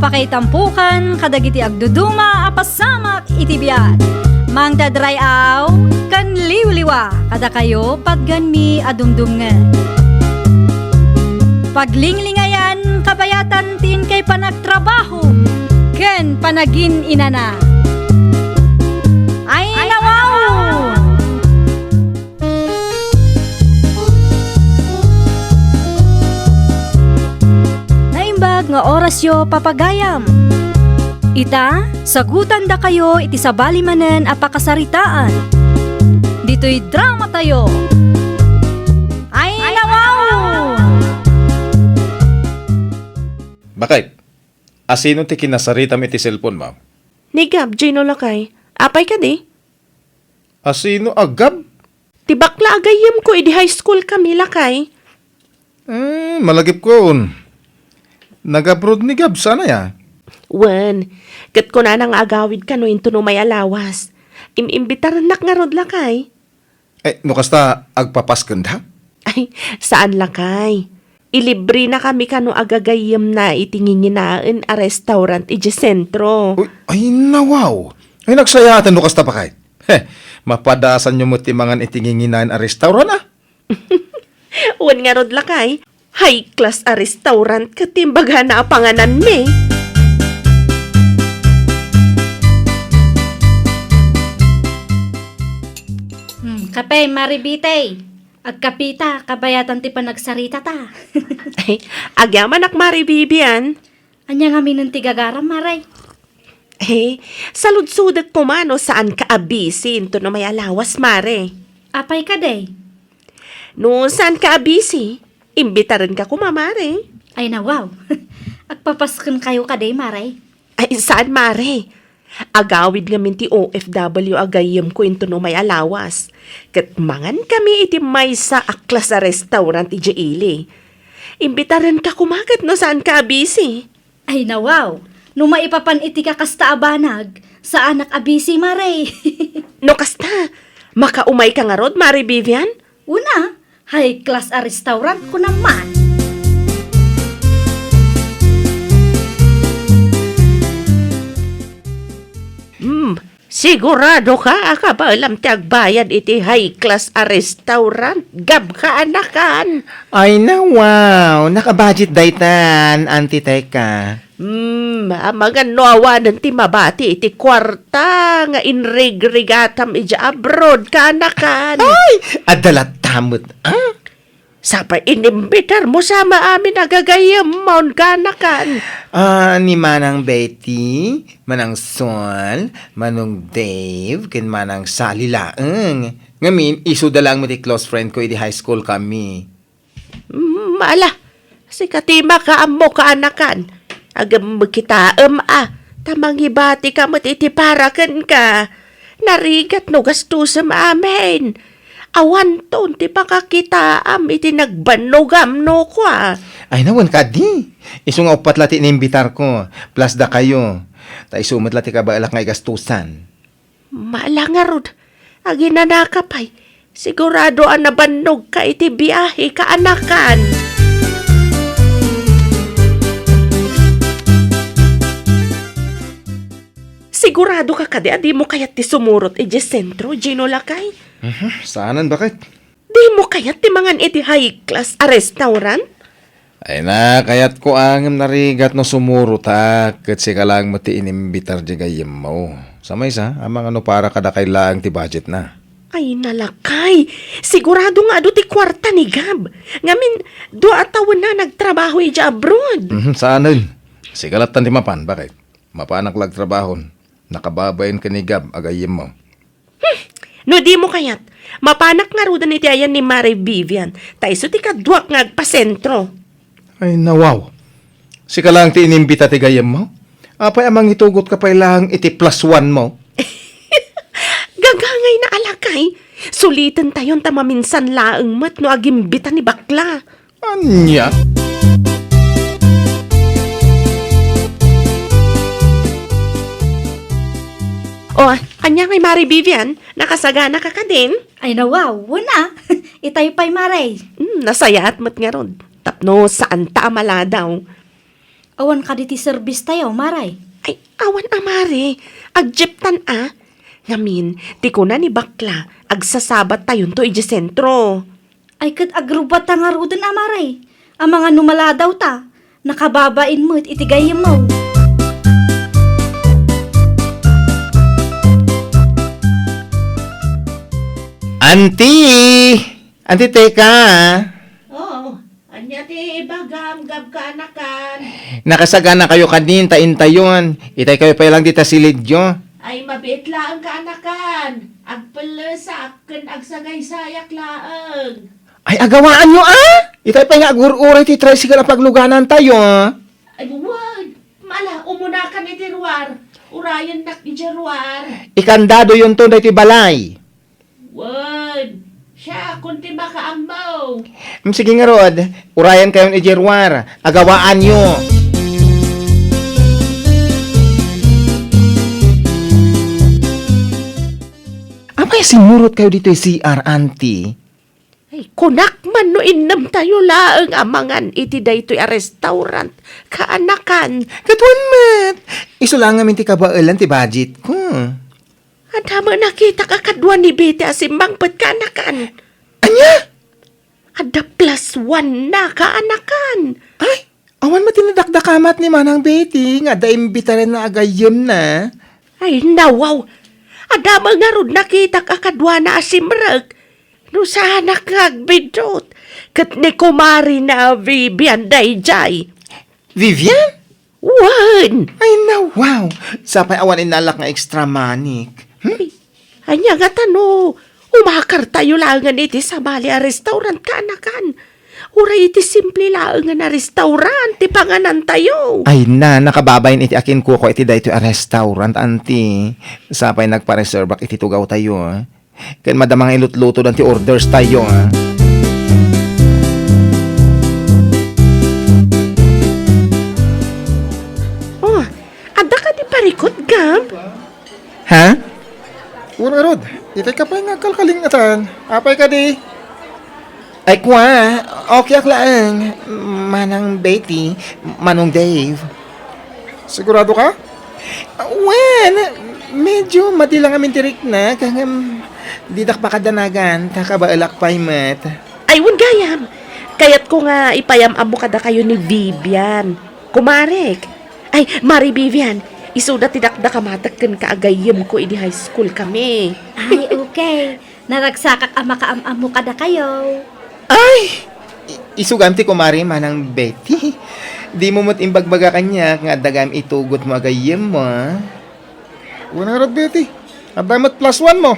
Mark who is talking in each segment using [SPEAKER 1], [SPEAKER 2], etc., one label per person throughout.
[SPEAKER 1] Apakaitampukan kadagiti agduduma apasamak itibiyat. Mang dadrayaw kan liwliwa kada kayo patganmi adumdumngan. Paglinglingayan kabayatan tin kay panagtrabaho ken panagin inana. Ay nawaw! Naimbag nga oras yo papagayam. Ita, sagutan da kayo iti sabali manen apakasaritaan. Dito'y drama tayo. Ay nawaw!
[SPEAKER 2] Bakit? Asino ti kinasaritam iti cellphone, ma'am?
[SPEAKER 3] Ni Gab, Gino lakay. Apay ka di?
[SPEAKER 2] Asino agab?
[SPEAKER 3] Ti bakla agayem ko, idi high school kami lakay.
[SPEAKER 2] Malagip ko. Nag-abroad ni Gab, sana ya?
[SPEAKER 3] Wen, kat ko na nang agawid ka no into no may alawas. Imimbitar nak nga rod lakay.
[SPEAKER 2] No kasta agpapaskan da?
[SPEAKER 3] Ay, saan lakay? Ilibre na kami kano agagayem na itinginginaan a restaurant iti sentro.
[SPEAKER 2] Uy, ay nawaw. Ay nagsayatan no kasta pa kahit. Mapadasan nyo mo ti mangan itinginginan a restaurant ah.
[SPEAKER 3] Wen nga rod lakay, high class a restaurant katimbaga na apanganan me.
[SPEAKER 1] Kapay maribitay. Agkapita kabayatan ti panagsarita ta.
[SPEAKER 3] Ay, agyaman ak maribibian.
[SPEAKER 1] Anya nga minun ti gagaram maray.
[SPEAKER 3] Salud-sudat po mano saan ka abisi into no may alawas mare.
[SPEAKER 1] Apay ka day.
[SPEAKER 3] No saan ka abisi, imbitaran ka kumamare.
[SPEAKER 1] Ay nawaw. Agpapaskan kayo ka day maray.
[SPEAKER 3] Ay, saan mare? Agawid nga minti OFW agayem ko into no may alawas. Kat mangan kami iti may sa aklas sa restaurant iti ili. Imbitaran ka kumagat no saan ka abisi.
[SPEAKER 1] Ay nawaw. No maipapan iti ka kasta abanag sa anak abisi maray.
[SPEAKER 3] No kasta, makaumay ka nga rod, Mari Vivian?
[SPEAKER 1] Una, high class a restaurant ko naman.
[SPEAKER 3] Sigurado ka, akabalam ti agbayad iti high class a restaurant. Gab ka anakan.
[SPEAKER 4] Ay na, wow. Nakabudget daytan, Auntie Teka.
[SPEAKER 3] Magano awanan ti mabati iti kwarta nga inrig-rigatam ija abroad ka anakan.
[SPEAKER 4] Ay! Adalat tamot. Ah?
[SPEAKER 3] Sapa inimbitar mo sama amin agagayam maun ka anakan.
[SPEAKER 4] Ni Manang Betty, Manang Sol, Manong Dave, kin Manang Sally laeng. Ngamin, isuda lang mo ti close friend ko iti high school kami.
[SPEAKER 3] Mala, si katima ka amo ka anakan. Agam kita tamang hibati ka mo't itiparakan ka. Narigat no gastusam amin. Awan to, ti pakakitaam iti nagbanogam no kwa.
[SPEAKER 4] Ay nawan ka di. Isu nga upat lati inimbitar ko. Plus da kayo. Ta isumat lati ka ba alak nga igastusan.
[SPEAKER 3] Malangarod, aginanakapay. Sigurado ang nabanog ka iti biyahe ka anakan. Sigurado ka kadi, di mo kayat ti sumurot iti sentro, Gino lakay?
[SPEAKER 2] Saanan bakit?
[SPEAKER 3] Di mo kayat ti mangan iti high class a restaurant?
[SPEAKER 2] Ay na, kayat ko angam narigat no sumuro ta, kat sika lang mati inimbitar di gayem mo. Samay sa, amang ano para kada kailang ti budget na.
[SPEAKER 3] Ay nalakay, sigurado nga do ti kwarta ni Gab. Ngamin, do atawon na nagtrabaho ija abroad.
[SPEAKER 2] Saanan? Sigalatan ti mapan, bakit? Mapanak lag trabahon. Nakababayin ka ni Gab, agayem mo.
[SPEAKER 3] No di mo kayat, mapanak nga rudan iti ayan ni Mari Vivian, taiso ti kadwak nga agpasentro.
[SPEAKER 2] Ay nawaw. Sika lang ti inimbita ti gayem mo? Apay amang itugot ka pa ilang iti +1 mo?
[SPEAKER 3] Gagangay na alakay, sulitan tayon tamaminsan laeng mat no agimbita ni bakla.
[SPEAKER 2] Anya?
[SPEAKER 3] O, anya ngay Mari Vivian, nakasagana ka ka din?
[SPEAKER 1] Ay nawaw, wala. Itay pa'y maray.
[SPEAKER 3] Nasayat mat nga ron. Tapno saan ta amala daw.
[SPEAKER 1] Awan ka diti service tayo, Maray.
[SPEAKER 3] Ay, awan amare. Agjiptan Ngamin, di ko na ni bakla. Agsasabat tayon to iji sentro.
[SPEAKER 1] Ay kat agrubat ta nga rudan, Maray. Ang mga numala daw ta. Nakababain mo't itigayam mo.
[SPEAKER 4] Auntie! Auntie, teka.
[SPEAKER 3] Oh, anya ti ibagam gab ka anakan.
[SPEAKER 4] Nakasagana kayo kanin, taintayon. Itay kayo pa lang dita silidyo.
[SPEAKER 3] Ay mabit laang ka anakan. Agpalasak ken agsagay-sayak laang.
[SPEAKER 4] Ay, agawaan nyo Itay pa nga agur-uray ti tricycle ang pagluganan tayo
[SPEAKER 3] Ay wag. Mala umuna ka ni Tirwar. Urayan nak ni Jerwar.
[SPEAKER 4] Ikandado yun to ti balay.
[SPEAKER 3] Wag. Siya kunti baka amaw.
[SPEAKER 4] Sige nga Rod, urayan kayo ni Jerwar. Agawaan nyo. Apay sinurot kayo dito CR, auntie.
[SPEAKER 3] Ay, kunak man no innam tayo laang amangan iti daytoy a restaurant. Kaanakan.
[SPEAKER 4] Katuan mat. Iso lang ngamin ti kabailan ti budget ko.
[SPEAKER 3] At hama nakita ka kadwa ni Bete asimbang pat kaanakan.
[SPEAKER 4] Anya?
[SPEAKER 3] Ada +1 na kaanakan.
[SPEAKER 4] Ay, awan matinadakdakamat ni Manang Betty. Nga daimbita rin na agayem na.
[SPEAKER 3] Ay, nawaw. Ada mga rod nakita ka kadwa na asimrag. No sana kagbidot. Kat ni kumari na Vivian Dayjay.
[SPEAKER 4] Vivian?
[SPEAKER 3] Wan!
[SPEAKER 4] Ay, wow. Sapay awan inalak nga extra manik.
[SPEAKER 3] Anya nga tano. Umakar tayo langan iti sa bali a restaurant kaanakan. Ura iti simple langan na restaurant. Ti panganan tayo.
[SPEAKER 4] Ay na, nakababayin iti akin ko iti dayto a restaurant, auntie. Sapay nagpa-reserve iti tugaw tayo. Kan madamang ilutluto dan ti orders tayo.
[SPEAKER 3] Oh, ada ka di parikot, Gab?
[SPEAKER 4] Ha?
[SPEAKER 2] Ura Rod, itay ka pa nga kalkalingatan. Apay ka di.
[SPEAKER 4] Ay kwa, okay aklaan. Manang Betty, Manong Dave.
[SPEAKER 2] Sigurado ka?
[SPEAKER 4] Well, medyo madilang amin tirik na. Kagam, didak pa kadanagan. Kakabaalak pa mat.
[SPEAKER 3] Ay, wun gayam. Kaya't ko nga ipayam amo kada kayo ni Vivian. Kumarek. Ay, Mari Vivian, isuda tidakda kamatagkan kaagayam ko idi high school kami.
[SPEAKER 1] Ay, okay. Naragsakak ama kaam-am mo kada kayo.
[SPEAKER 4] Ay! Isugamti ko mari Manang Betty. Di mo mo't imbagbaga kanya nga dagam itugot mo agayem mo.
[SPEAKER 2] Una Rod, Betty. Abay mo't +1 mo.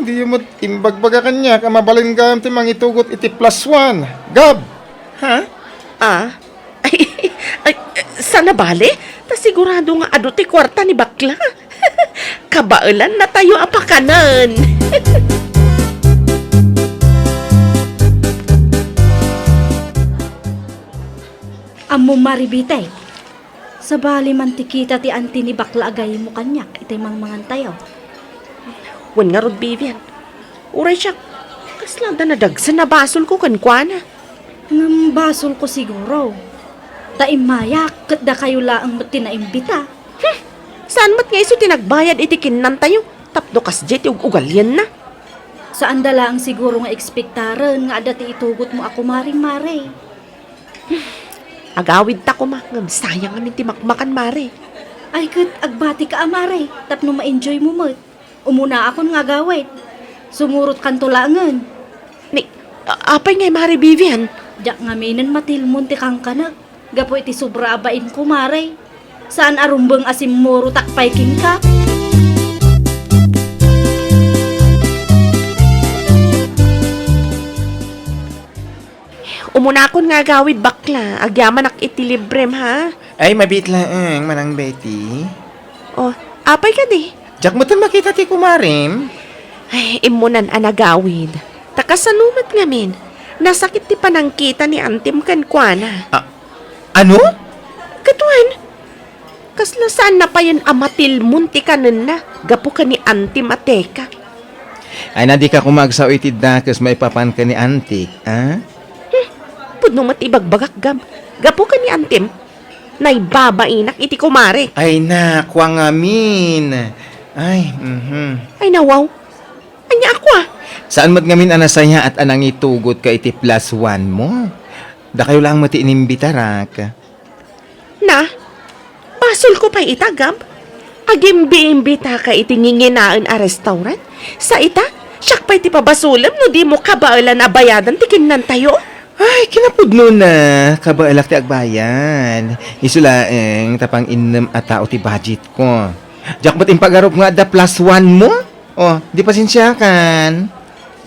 [SPEAKER 2] Di mo't imbagbaga kanya. Kamabalin ka ti mangitugot iti +1. Gab!
[SPEAKER 4] Ha?
[SPEAKER 3] Ay, sana bale? Ta sigurado nga ado ti kwarta ni bakla. Kabailan na tayo apakanan.
[SPEAKER 1] Amo maribitay. Sa bali mantikita ti anti ni bakla agay mo kanyak. Itay mangmangan tayo.
[SPEAKER 3] Wan nga rod, Vivian. Uray siya, kaslang na dagsan na basol ko kankwana.
[SPEAKER 1] Ngam basol ko siguro. Taimayak, kat da kayo laang tinaimbita.
[SPEAKER 3] Saan mat nga iso tinagbayad iti kinan tayo? Tapno kasjet yung ugalyan na.
[SPEAKER 1] Saan dala ang siguro nga ekspektaran nga adati itugot mo ako maring-mare.
[SPEAKER 3] Agawid ta ko ngam sayang amin ti makmakan mare.
[SPEAKER 1] Ay kat agbati ka amare, tapno ma-enjoy mo mat. Umuna akon nga gawit. Sumurot kan tulangan.
[SPEAKER 3] Ni, apay nga mare Vivian?
[SPEAKER 1] Diyak nga minan matilmon ti kang kanag. Gapo iti sobra abain ko mare. Saan arumbang asim moro takpay kin ka?
[SPEAKER 3] Umunakon nga gawid bakla, agyaman ak iti librem ha.
[SPEAKER 4] Ay, mabit lang, Manang Betty.
[SPEAKER 3] Oh, apay ka di.
[SPEAKER 4] Diyak mo tan makita ti kumarim.
[SPEAKER 3] Ay, imunan anagawid. Takasanumat nga min. Nasakit ti panangkita ni Antim kankwana.
[SPEAKER 4] Ano?
[SPEAKER 3] Katuan, kasla saan na pa yun amatil munti ka na, gapo ka ni Antim ateka.
[SPEAKER 4] Ay, na di ka kumagsaw itid na kas may papan ka ni Antik, ha?
[SPEAKER 3] Pudno mat ibagbagak gam. Gapo ka ni Antim. Naibabainak iti kumari.
[SPEAKER 4] Ay na, kwa ngamin. Ay,
[SPEAKER 3] Ay nawaw. Anya ako ah.
[SPEAKER 4] Saan mo't ngamin anasaya at anang itugot ka iti +1 mo? Da kayo lang mati inimbitarak.
[SPEAKER 3] Na, basol ko pa itagab. Agimbi-imbita ka iti nginginaan a restaurant. Sa ita, siyak pa iti pabasulam no di mo kabailan na bayadan tikin nan tayo.
[SPEAKER 4] Ay, kinapudno na. Kabaalak ti agbayan. Isulaeng tapang innem at tao ti budget ko. Diyak ba't impagarup nga da +1 mo? Oh, di pasensyakan.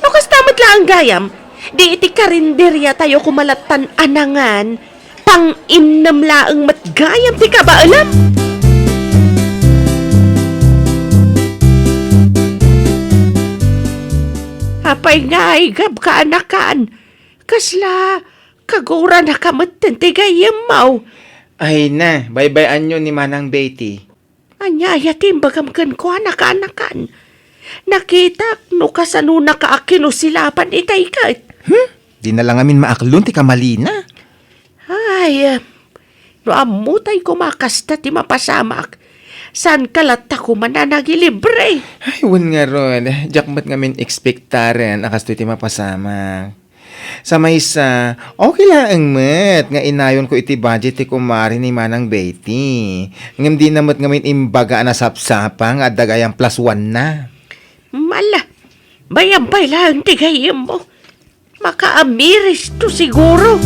[SPEAKER 3] No kastamat lang ang gayam. Di iti karinderya tayo kumalatan anangan. Pang-innam laang matgayam ti kabaalam. Apay nga gab ka anakan. Kasla, kagura na kamatan ti gayam mau.
[SPEAKER 4] Ay na, bye-bye anyo ni Manang Betty.
[SPEAKER 3] Anyaya timbagam kan ko anak-anakan. Nakita no kasano nakaakino silapan itay kat.
[SPEAKER 4] Di na lang amin maaklon ti kamalina.
[SPEAKER 3] Ay, no amutay kumakasta ti mapasamak. San kalata ko mananagilibre?
[SPEAKER 4] Ay, wan nga ron. Diyak ba't ngamin ekspektaren akas ti mapasama. Sa may isa, okay lang ang mat. Nga inayon ko iti budget ti kumari ni Manang Betty. Ngam di na mat ngamin imbaga na sapsapang at dagayang +1 na.
[SPEAKER 3] Mala, bayambay lang ti gayam mo. Makaamiris to siguro.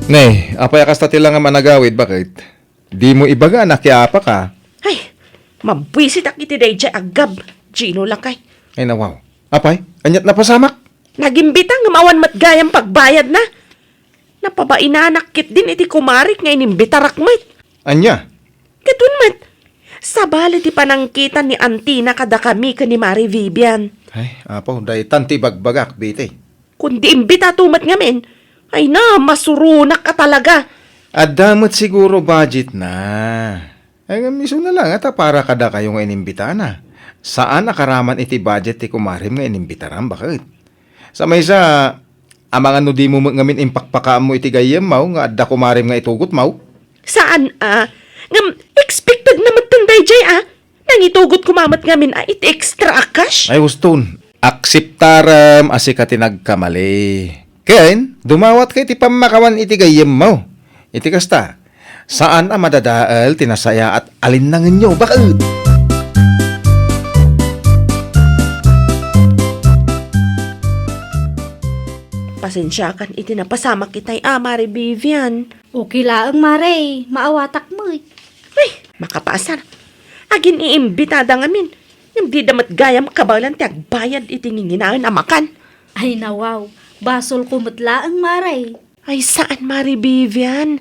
[SPEAKER 2] Nay, apay akas ta tila nga managawid, bakit? Di mo ibaga nakiapa ka.
[SPEAKER 3] Ay, mabwisit ak iti dayjay agab. Gino lang kay.
[SPEAKER 2] Ay nawaw. Apay, anyat na pasamak.
[SPEAKER 3] Nagimbitang ngamawan matgayam pagbayad na. Napabainanak kit din iti kumarik nga inimbitarak mat.
[SPEAKER 2] Anya?
[SPEAKER 3] Katun mat. Sabali ti panangkitan ni Antina kada kami ka ni Mari Vivian.
[SPEAKER 2] Ay, apo, dahi tanti bagbagak, bite.
[SPEAKER 3] Kundi imbita tumat ngamin. Ay na, masurunak ka talaga.
[SPEAKER 2] At damot siguro budget na. Ay, miso na lang, ata para kada kayo nga inimbita na. Saan nakaraman iti budget ti kumarim nga inimbitaran, bakit? Sa may sa, amang ano di mo ngamin impakpaka mo iti gayem mau, nga adda kumarim nga itugot mau?
[SPEAKER 3] Saan ngam, expected na magtanday jay nangitugot kumamat ngamin iti extra cash.
[SPEAKER 2] Ay, Huston, akseptaram asi ka tinagkamali. Ken, dumawat kay iti pamakawan iti gayem mo. Iti kasta, saan ang madadaal, tinasaya at alinangin nyo, bakit?
[SPEAKER 3] Pasensyakan iti napasamak kitay Mari Vivian.
[SPEAKER 1] Okay laang Mare, maawatak mo eh.
[SPEAKER 3] Ay, makapasar. Agin iimbitada ngamin. Yung di damat gayam kabalan ti agbayad iti nginginaan amakan.
[SPEAKER 1] Ay nawaw, basol kumutla ang Mare.
[SPEAKER 3] Ay, saan Mari Vivian?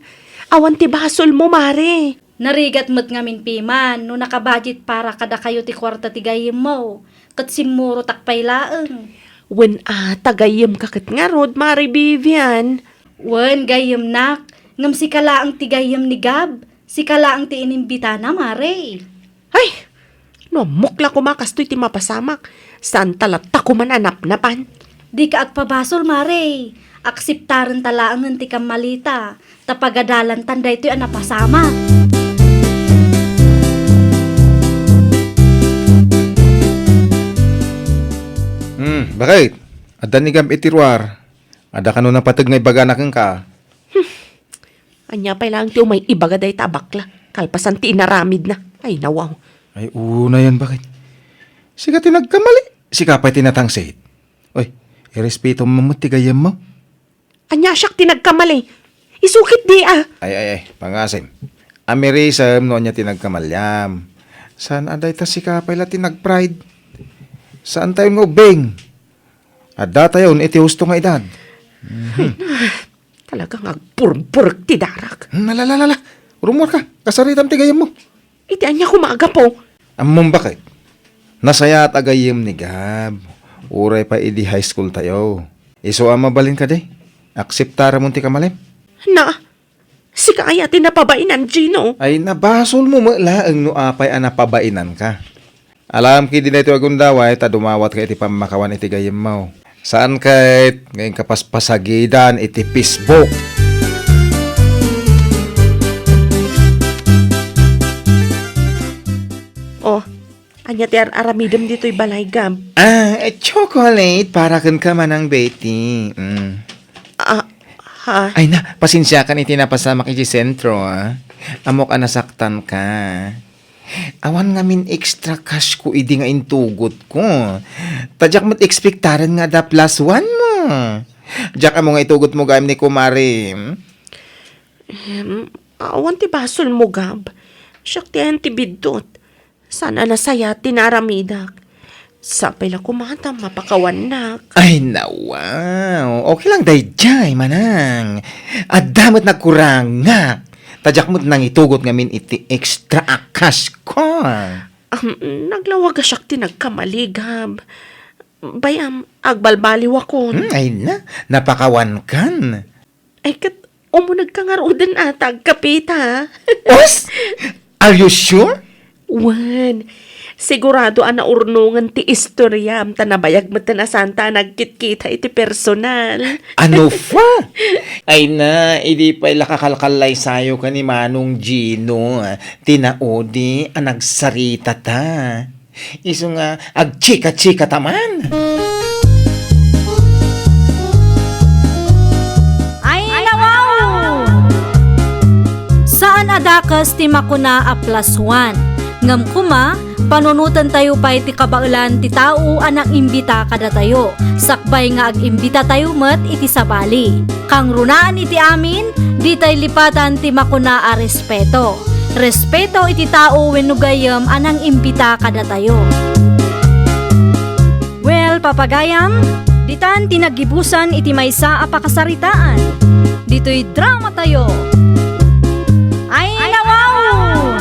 [SPEAKER 3] Awan ti basol mo, Mari.
[SPEAKER 1] Narigat mo't ngamin piman, no nakabudget para kada kayo ti kwarta ti gayem mo. Kat simuro takpay laang.
[SPEAKER 3] Wen tagayem kakit nga rod, Mari Vivian.
[SPEAKER 1] Wen gayem nak, ngam si kalaang ti gayem ni Gab. Si kalaang ti inimbita na Mare.
[SPEAKER 3] Ay, no mukla kumakastoy ti mapasamak. Saan talata ko mananap-napan?
[SPEAKER 1] Di ka agpabasol Mare. Akseptaran talaang ng ti kamalita. Tapagadalan tanda ito yung napasama.
[SPEAKER 2] Bakit? Ada ni Gab itiruar. Ada ka nun ang patag nga ibaganak ka.
[SPEAKER 3] Anya pa lang ti umay ibagaday tabakla. Kalpasan ti inaramid na. Ay, nawaw.
[SPEAKER 2] Ay, una yan, bakit? Sika tinagkamali. Sika pa'y tinatangsit. Oy, irespeto mo ti gayem mo.
[SPEAKER 3] Anya siyak tinagkamali. Isukit di
[SPEAKER 2] Ay, pangasim. Amirisam no niya tinagkamalyam. Saan aday ta sika pa'y la tinagpride? Saan tayo nga ubeng? Adda tayo, iti husto nga edad.
[SPEAKER 3] Talagang agpurpurk ti darak.
[SPEAKER 2] Nalalala, rumor ka, kasaritam ti gayem mo.
[SPEAKER 3] Iti anya kumaga po.
[SPEAKER 2] Among bakit? Nasaya at agayem ni Gab. Uray pa idi high school tayo. Iso mabalin ka de. Akseptara mo ti kamalim.
[SPEAKER 3] Na, si kaya tinapabainan, Gino.
[SPEAKER 2] Ay nabasol mo laang no apay anapabainan ka. Alam ki din na ito agundaway, ta dumawat ka iti pamakawan iti gayem mo. Saan kahit ngayon kapaspasagidan iti Facebook.
[SPEAKER 3] Oh, anya ti aramidem dito'y balay gab.
[SPEAKER 2] Chocolate para kan ka manang Betty.
[SPEAKER 3] Ah, ha?
[SPEAKER 2] Ay na, pasensya ka iti napasamak iti sentro, Amok nasaktan ka. Awan nga min extra cash ko idi nga intugot ko. Tadyak mo't expectaran nga da plus one mo. Diyak amo nga itugot mo gayam ni Kumari.
[SPEAKER 3] Awan ti basol mo gab. Siyak ti ayan ti bidot. Sana nasaya tinaramidak. Sapay lang kumata mapakawanak.
[SPEAKER 2] Ay nawaw. Okay lang dayjay manang. Adamot nagkurang nga. Tadyak mo't nang itugot nga min iti extra cash ko.
[SPEAKER 3] Naglawag siyak ti nagkamaligab. Bayam, agbalbaliw ako.
[SPEAKER 2] Ay na, napakawan kan.
[SPEAKER 3] Ay kat, umunag ka nga roden atag kapita.
[SPEAKER 2] Os? Are you sure?
[SPEAKER 3] Wan, sigurado naurnungan ti istorya am tanabayag mo na santa nagkit-kita iti personal.
[SPEAKER 2] Ano fa? Ay na, hindi pa ilakakalkalay sayo ka ni Manong Gino. Tinaodi, nagsarita ta. Iso nga, agchika-chika taman.
[SPEAKER 1] Ay, nawaw! Saan adakas ti makuna a plus one? Ngam kuma, panunutan tayo pa iti kabaulan ti tao anang imbita kada tayo. Sakbay nga ag-imbita tayo met iti sabali. Kang runaan iti amin, di tayo lipatan ti makuna a respeto. Respeto iti tao wenno gayam anang imbita kada tayo. Well, papagayam, ditan tinagibusan iti maysa a pakasaritaan. Dito'y drama tayo. Ay, nawaw!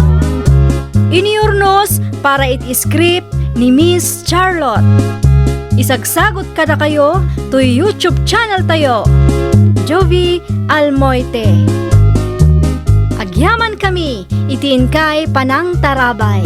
[SPEAKER 1] Iniurnos para iti script ni Miss Charlotte. Isagsagot kada kayo to YouTube channel tayo. Jovi Almoite. Agyaman kami, itiin kay Panang Tarabay.